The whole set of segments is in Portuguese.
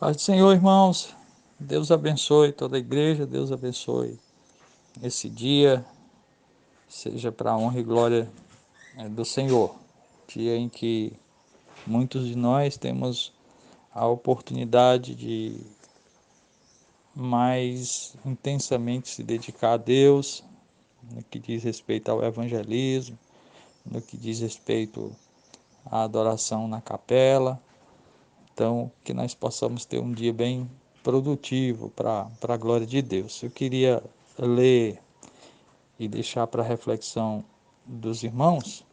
Paz do Senhor, irmãos. Deus abençoe toda a igreja, Deus abençoe esse dia, seja para a honra e glória do Senhor. Dia em que muitos de nós temos a oportunidade de mais intensamente se dedicar a Deus, no que diz respeito ao evangelismo, no que diz respeito à adoração na capela. Então, que nós possamos ter um dia bem produtivo para a glória de Deus. Eu queria ler e deixar para a reflexão dos irmãos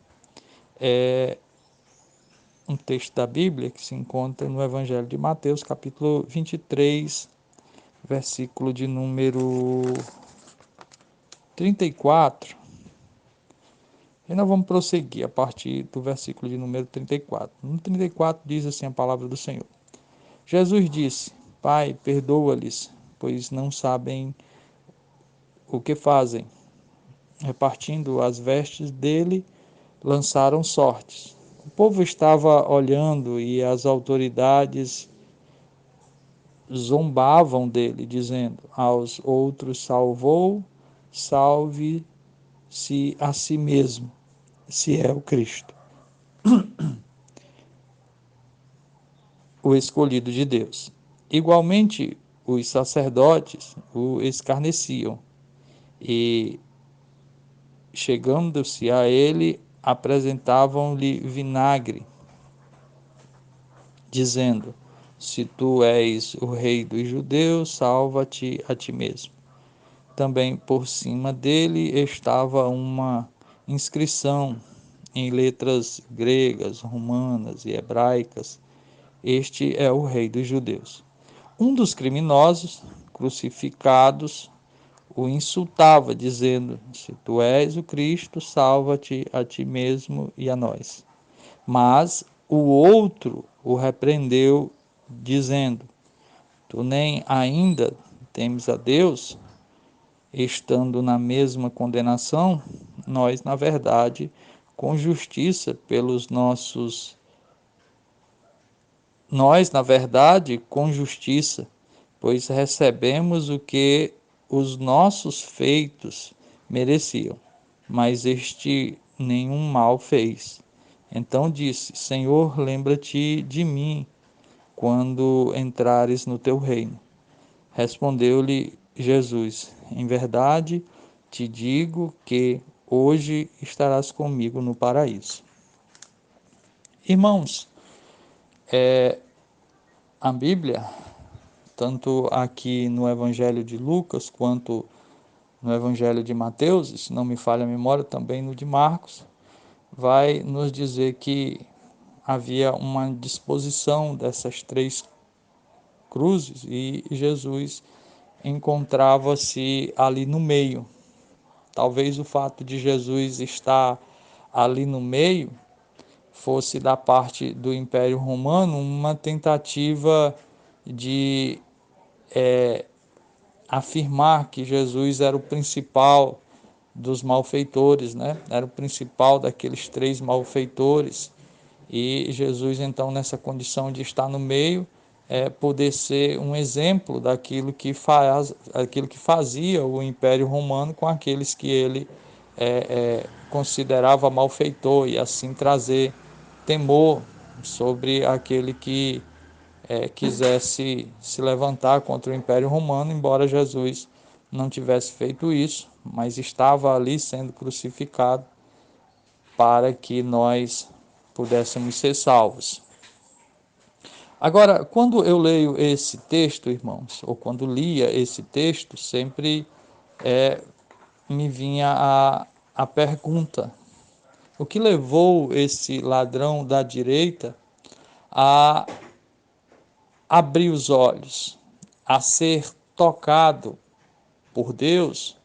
um texto da Bíblia que se encontra no Evangelho de Mateus, capítulo 23, versículo de número 34. E nós vamos prosseguir a partir do versículo de número 34. No 34 diz assim a palavra do Senhor. Jesus disse: Pai, perdoa-lhes, pois não sabem o que fazem. Repartindo as vestes dele, lançaram sortes. O povo estava olhando e as autoridades zombavam dele, dizendo aos outros: salvou, salve-se a si mesmo, se é o Cristo, o escolhido de Deus. Igualmente, os sacerdotes o escarneciam e, chegando-se a ele, apresentavam-lhe vinagre, dizendo: se tu és o rei dos judeus, salva-te a ti mesmo. Também por cima dele estava uma inscrição em letras gregas, romanas e hebraicas: este é o rei dos judeus. Um dos criminosos crucificados o insultava, dizendo: se tu és o Cristo, salva-te a ti mesmo e a nós. Mas o outro o repreendeu, dizendo: tu nem ainda temes a Deus, estando na mesma condenação? Nós, na verdade, com justiça pelos nossos Nós, na verdade, com justiça, pois recebemos o que os nossos feitos mereciam, mas este nenhum mal fez. Então disse: Senhor, lembra-te de mim quando entrares no teu reino. Respondeu-lhe Jesus: em verdade te digo que hoje estarás comigo no paraíso. Irmãos, a Bíblia, tanto aqui no Evangelho de Lucas quanto no Evangelho de Mateus, se não me falha a memória, também no de Marcos, vai nos dizer que havia uma disposição dessas três cruzes e Jesus encontrava-se ali no meio. Talvez o fato de Jesus estar ali no meio fosse da parte do Império Romano uma tentativa de afirmar que Jesus era o principal dos malfeitores, né? Era o principal daqueles três malfeitores. E Jesus, então, nessa condição de estar no meio, poder ser um exemplo aquilo que fazia o Império Romano com aqueles que ele considerava malfeitor, e assim trazer temor sobre aquele que quisesse se levantar contra o Império Romano, embora Jesus não tivesse feito isso, mas estava ali sendo crucificado para que nós pudéssemos ser salvos. Agora, quando eu leio esse texto, irmãos, ou quando lia esse texto, sempre me vinha a pergunta: o que levou esse ladrão da direita a abrir os olhos, a ser tocado por Deus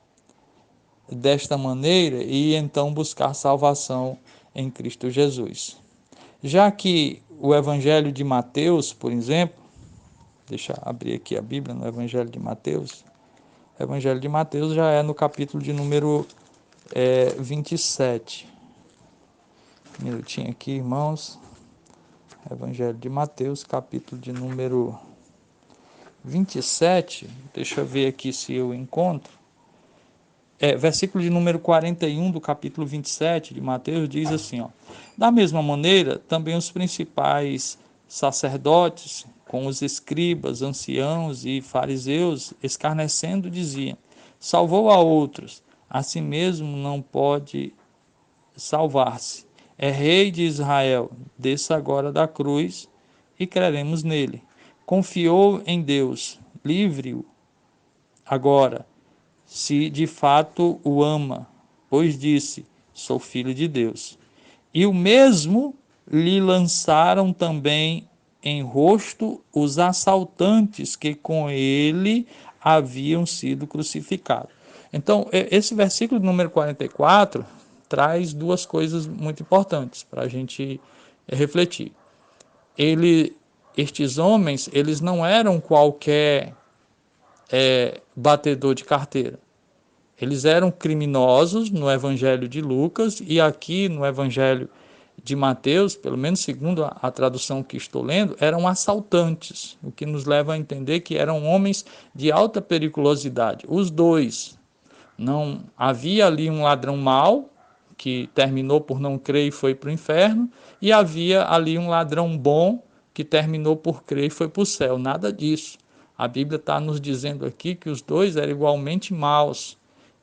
desta maneira e então buscar salvação em Cristo Jesus? Já que o Evangelho de Mateus, por exemplo, deixa eu abrir aqui a Bíblia no Evangelho de Mateus. O Evangelho de Mateus já é no capítulo de número 27. Um minutinho aqui, irmãos. Evangelho de Mateus, capítulo de número 27, deixa eu ver aqui se eu encontro. Versículo de número 41 do capítulo 27 de Mateus diz assim, ó: da mesma maneira, também os principais sacerdotes, com os escribas, anciãos e fariseus, escarnecendo, diziam: salvou a outros, a si mesmo não pode salvar-se. É rei de Israel, desça agora da cruz e creremos nele. Confiou em Deus, livre-o agora, se de fato o ama, pois disse: sou filho de Deus. E o mesmo lhe lançaram também em rosto os assaltantes que com ele haviam sido crucificados. Então, esse versículo número 44 traz duas coisas muito importantes para a gente refletir. Estes homens, eles não eram qualquer batedor de carteira. Eles eram criminosos no Evangelho de Lucas e aqui no Evangelho de Mateus, pelo menos segundo a tradução que estou lendo, eram assaltantes, o que nos leva a entender que eram homens de alta periculosidade. Os dois. Não havia ali um ladrão mau, que terminou por não crer e foi para o inferno, e havia ali um ladrão bom, que terminou por crer e foi para o céu. Nada disso. A Bíblia está nos dizendo aqui que os dois eram igualmente maus.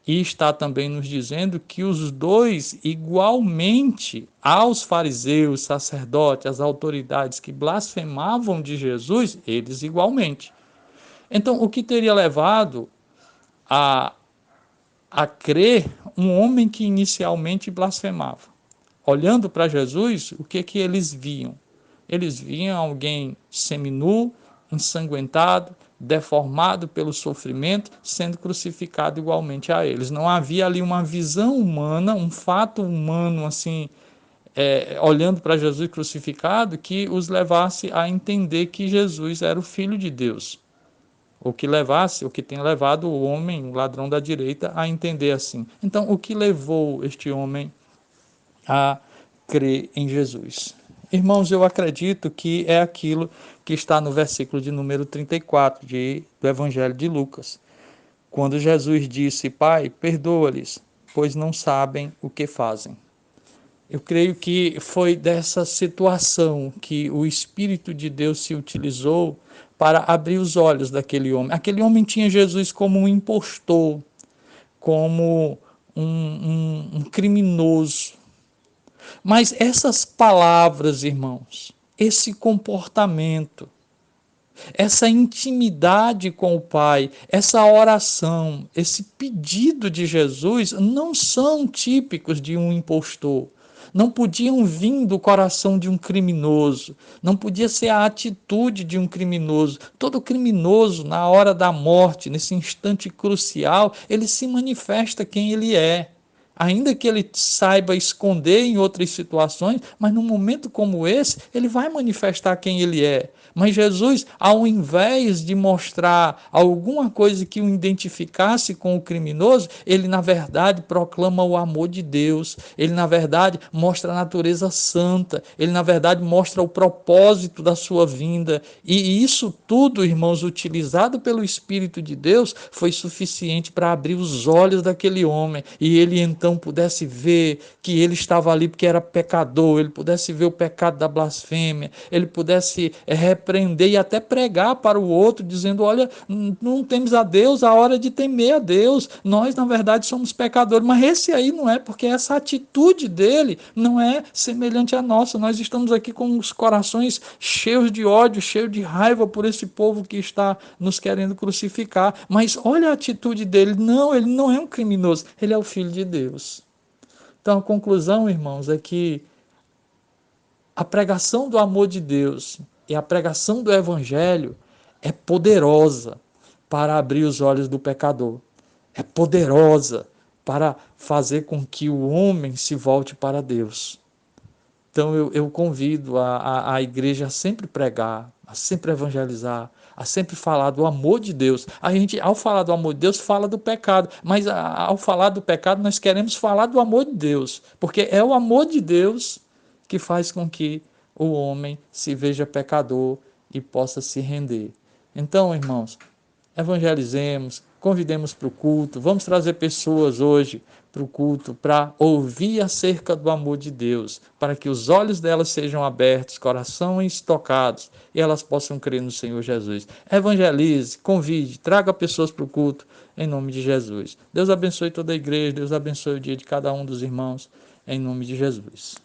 E está também nos dizendo que os dois, igualmente aos fariseus, sacerdotes, às autoridades que blasfemavam de Jesus, eles igualmente. Então, o que teria levado a crer um homem que inicialmente blasfemava? Olhando para Jesus, o que eles viam? Eles viam alguém seminu, ensanguentado, deformado pelo sofrimento, sendo crucificado igualmente a eles. Não havia ali uma visão humana, um fato humano, assim, olhando para Jesus crucificado, que os levasse a entender que Jesus era o Filho de Deus. O que tem levado o homem, o ladrão da direita, a entender assim. Então, o que levou este homem a crer em Jesus? Irmãos, eu acredito que é aquilo que está no versículo de número 34 do Evangelho de Lucas. Quando Jesus disse: Pai, perdoa-lhes, pois não sabem o que fazem. Eu creio que foi dessa situação que o Espírito de Deus se utilizou para abrir os olhos daquele homem. Aquele homem tinha Jesus como um impostor, como um criminoso. Mas essas palavras, irmãos, esse comportamento, essa intimidade com o Pai, essa oração, esse pedido de Jesus não são típicos de um impostor. Não podiam vir do coração de um criminoso. Não podia ser a atitude de um criminoso. Todo criminoso, na hora da morte, nesse instante crucial, ele se manifesta quem ele é. Ainda que ele saiba esconder em outras situações, mas num momento como esse, ele vai manifestar quem ele é. Mas Jesus, ao invés de mostrar alguma coisa que o identificasse com o criminoso, ele na verdade proclama o amor de Deus, ele na verdade mostra a natureza santa, ele na verdade mostra o propósito da sua vinda. E isso tudo, irmãos, utilizado pelo Espírito de Deus, foi suficiente para abrir os olhos daquele homem e ele então pudesse ver que ele estava ali porque era pecador, ele pudesse ver o pecado da blasfêmia, ele pudesse repreender e até pregar para o outro, dizendo: olha, não temos a Deus, a hora de temer a Deus, nós na verdade somos pecadores, mas esse aí não é, porque essa atitude dele não é semelhante à nossa. Nós estamos aqui com os corações cheios de ódio, cheios de raiva por esse povo que está nos querendo crucificar, mas olha a atitude dele. Não, ele não é um criminoso, ele é o Filho de Deus. Então a conclusão, irmãos, é que a pregação do amor de Deus e a pregação do Evangelho é poderosa para abrir os olhos do pecador. É poderosa para fazer com que o homem se volte para Deus. Então eu convido a igreja a sempre pregar, a sempre evangelizar, a sempre falar do amor de Deus. A gente, ao falar do amor de Deus, fala do pecado, mas ao falar do pecado, nós queremos falar do amor de Deus, porque é o amor de Deus que faz com que o homem se veja pecador e possa se render. Então, irmãos, evangelizemos, convidemos para o culto, vamos trazer pessoas hoje para o culto para ouvir acerca do amor de Deus, para que os olhos delas sejam abertos, corações tocados e elas possam crer no Senhor Jesus. Evangelize, convide, traga pessoas para o culto em nome de Jesus. Deus abençoe toda a igreja, Deus abençoe o dia de cada um dos irmãos em nome de Jesus.